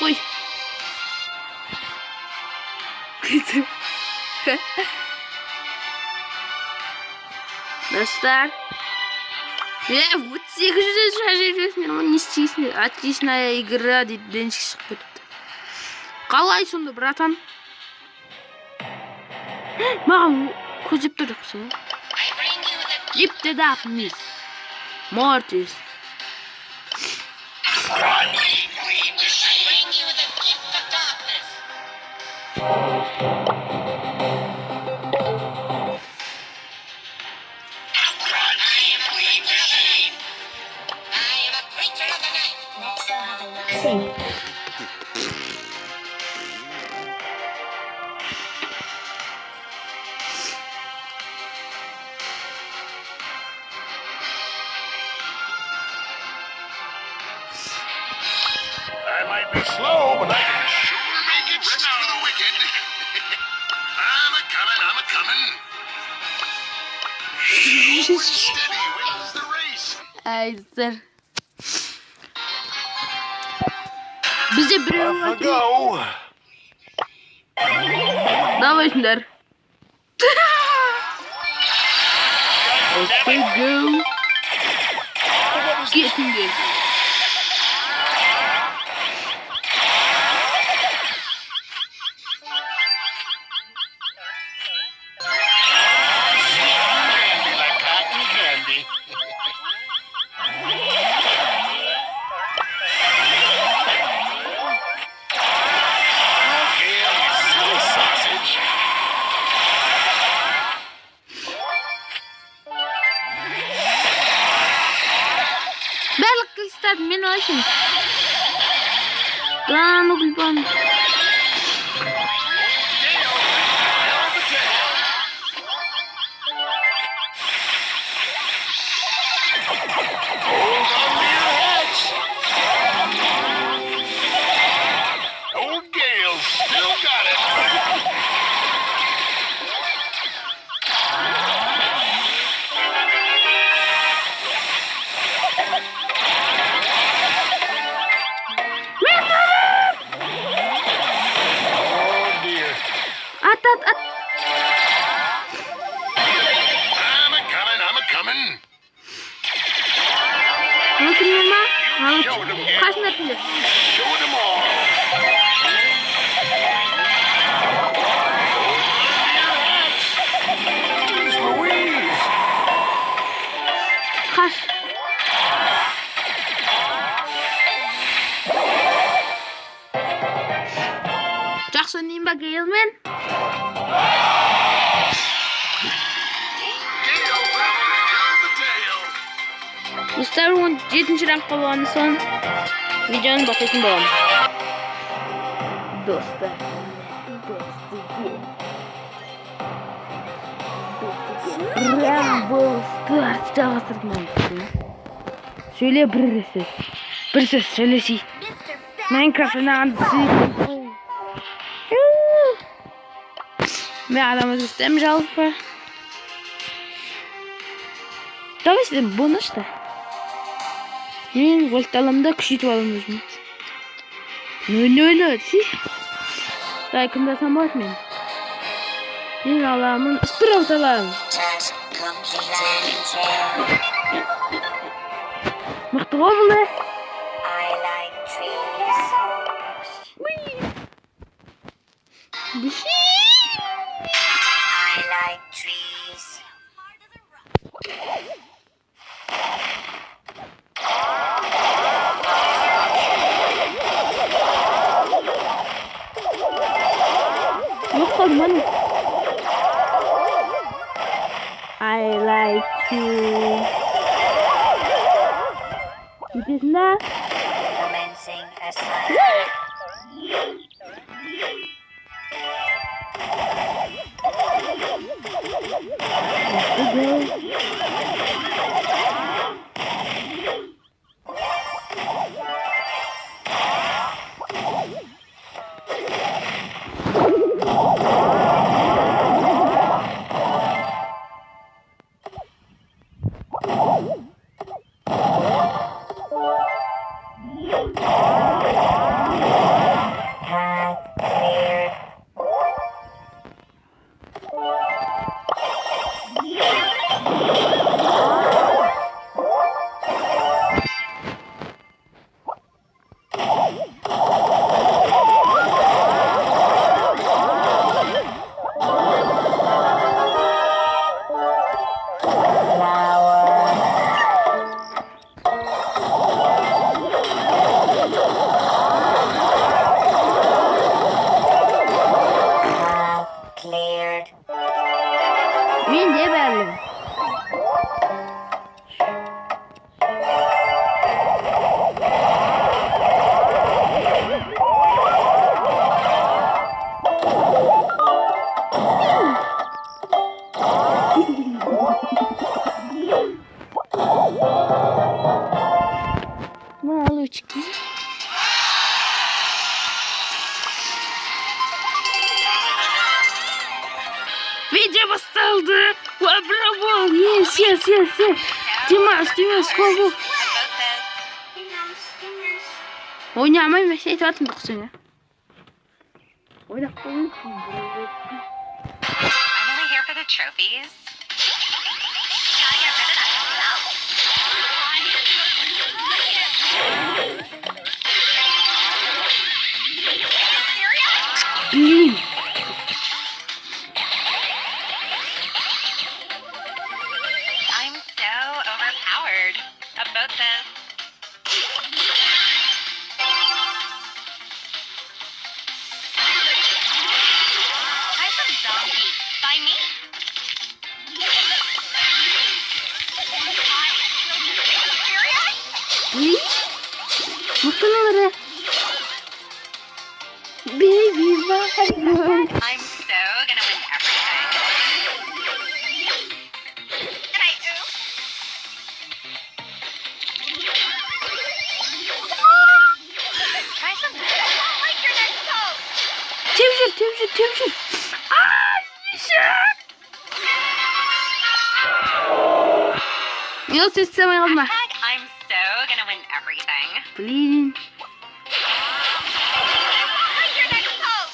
Koy. Достар. Вот 800 шажиресінен, оны не істейсің? Отличная игра дейді, деншік шығып кетіпті. Қалай сонда, братан? Маған көзеп тұр жоқсың? Keep the darkness. Mortis. I might be slow, but I can sure make it rest for the wicked. I'm a-coming. Slow and steady wins the race. Aydır. Bize bir Off I go. Давай, Шнер. Okay, go. Get in there. Candy like cotton candy. Okay, you silly sausage. Барлық кристалл мен үшін. Дан ұғылбан. Hold on to your hats. Old Gale still got it. Oh dear. At. I'm a-coming. Bakın yanıma. You showed them, Gale. Kaç metre? Show them all. Jeez Louise. Kaç? Жақсы нейін ба Гейлмен? Gale will return the tail. Достар 17-ші раңққа болғаны соң видеоны бастайтын боламын. Достар. Рамбол Старс жалғастырдым. Söyle bir söz söylesi. Minecraft anlatısı. Ben adamı sistem жалпы. Давай сізден бонус та. Мен вольталамда күшейтіп аламын өзімді. Нөл. Лайкымдасам болады мен. Мен аламын. Спраут аламын. Мықты ғой бұл. Yok kalman. I like trees. It is not. Commencing assignment. Ikinci basıldı. Bravo. Yes. Dimas. Go. About this. Oynamayın ve şey tartım doksun ya. Oyna. I'm only here for the trophies. Gotta get rid of that stuff. Bileyim. I'm so overpowered. About this. Try some zombie. By me. Bileyim. Mutluları. Baby bye. I'm so gonna win everything. And I oops. Try some like your next post. Tevşir. Ay nişan. Yok sesime yapma. Hashtag I'm so gonna win everything. Bileyim. Like your next post.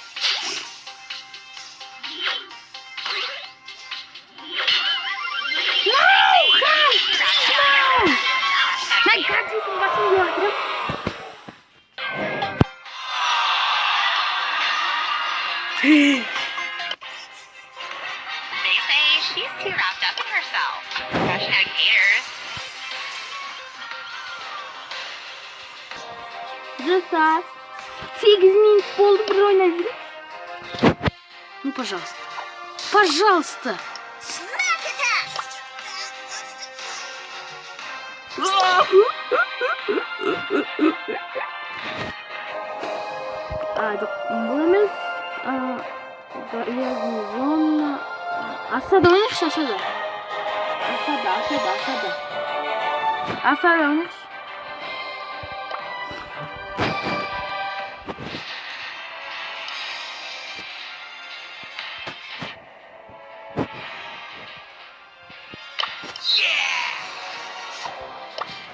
Ben kardeşim basın diyorum. They say she's too wrapped up in herself. Hashtag haters. Just 8 минут oldu bir oynayabilirim. Ну, пожалуйста. Smack attack. Bulamiz. Yazın. Asada oynayış Asada. Asada oynayış.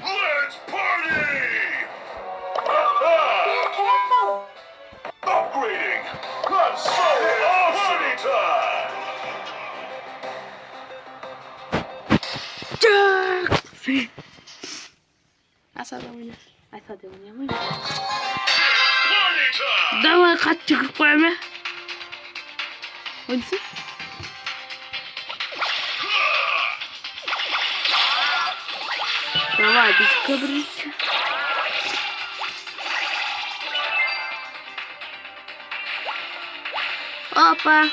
Let's party! Upgrading! That's so awesome! Time! Asada oynayış. Party time! Давай kaç çıkıp koyma. Oynasın. Давай, без кабрицы. Опа.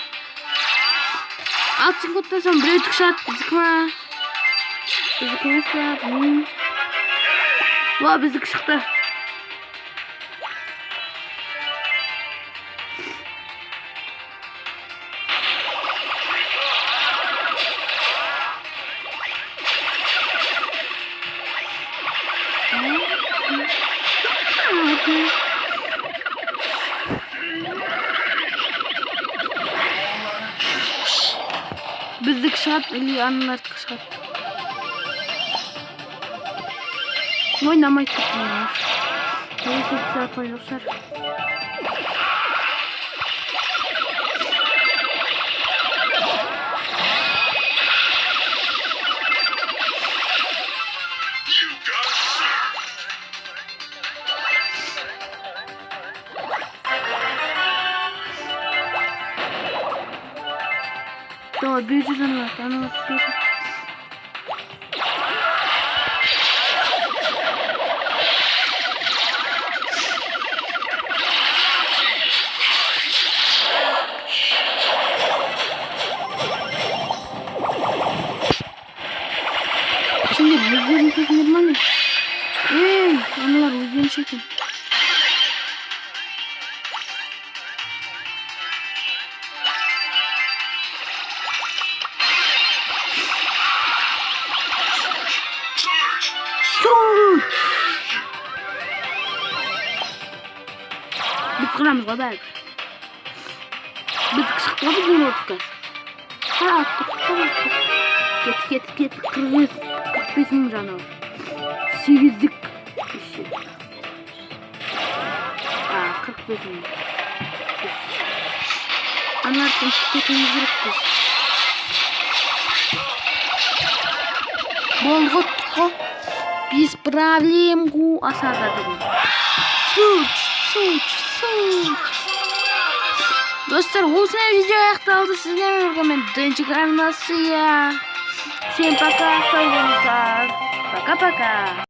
At çıkıttasam buraya tıkşat. Bizikme. Va bizik çıktı. Bizdeki şart ili anılar şart. Oynamayı tutmuyor. Neyse bir saat oynarlar. You got served! Tamam büyücü anılar. Anılar büyücü. Şimdi buzların çekin normal mi? Anılar buzların çekin. Surge! Dur! Biz kıramız kadar. Biz kışıkla bir gün olduk. Ket. 45 bin canı. 8'lik. 45 bin. Anlarsın şirketimizi biz. Болготко без проблем асарладым. Суч. Достар, осындай видео аяқталды. Сіздермен бірге мен Денчик арнасы. Всем пока, сау болыңыздар. Пока-пока.